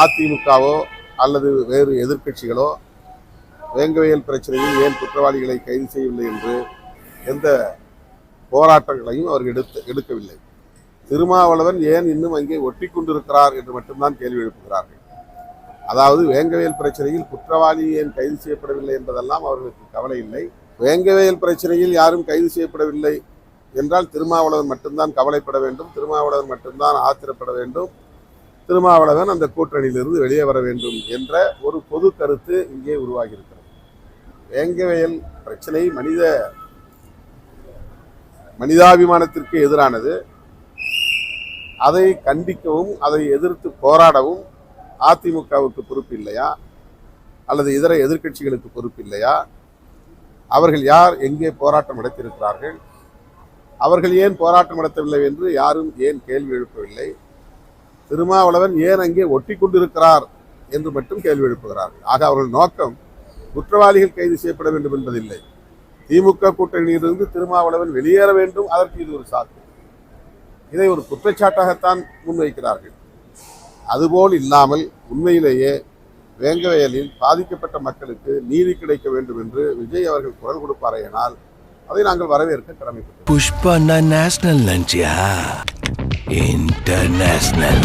அதிமுகவோ அல்லது வேறு எதிர்க்கட்சிகளோ வேங்கவேல் பிரச்சனையில் ஏன் குற்றவாளிகளை கைது செய்யவில்லை என்று எந்த போராட்டங்களையும் அவர்கள் எடுக்கவில்லை. திருமாவளவன் ஏன் இன்னும் அங்கே ஒட்டி கொண்டிருக்கிறார் என்று மட்டும்தான் கேள்வி எழுப்புகிறார்கள். அதாவது வேங்கவேல் பிரச்சனையில் குற்றவாளி ஏன் கைது செய்யப்படவில்லை என்பதெல்லாம் அவர்களுக்கு கவலை இல்லை. வேங்கவேல் பிரச்சனையில் யாரும் கைது செய்யப்படவில்லை என்றால் திருமாவளவன் மட்டும்தான் கவலைப்பட வேண்டும், திருமாவளவன் மட்டும்தான் ஆத்திரப்பட வேண்டும், திருமாவளவன் அந்த கூட்டணியிலிருந்து வெளியே வர வேண்டும் என்ற ஒரு பொது கருத்து இங்கே உருவாகியிருக்கிறது. வேங்கவேல் பிரச்சனை மனிதாபிமானத்திற்கு எதிரானது. அதை கண்டிக்கவும் அதை எதிர்த்து போராடவும் அதிமுகவுக்கு பொறுப்பு இல்லையா அல்லது இதர எதிர்க்கட்சிகளுக்கு பொறுப்பு இல்லையா? அவர்கள் யார் எங்கே போராட்டம் நடத்தியிருக்கிறார்கள்? அவர்கள் ஏன் போராட்டம் நடத்தவில்லை என்று யாரும் ஏன் கேள்வி எழுப்பவில்லை? திருமாவளவன் ஏன் அங்கே ஒட்டி கொண்டிருக்கிறார் என்று மட்டும் கேள்வி எழுப்புகிறார்கள். ஆக அவர்கள் நோக்கம் குற்றவாளிகள் கைது செய்யப்பட வேண்டும் என்பதில்லை. திமுக கூட்டணியிலிருந்து திருமாவளவன் வெளியேற வேண்டும், அதற்கு இது ஒரு சாக்கு. இதை ஒரு குற்றச்சாட்டாகத்தான் முன்வைக்கிறார்கள். அதுபோல் இல்லாமல் உண்மையிலேயே வேங்கவேலில் பாதிக்கப்பட்ட மக்களுக்கு நீதி கிடைக்க வேண்டும் என்று விஜய் அவர்கள் குரல் கொடுப்பாரையானால் அதை நாங்கள் வரவேற்க கடமைப்பட்டோம். Pushpa national international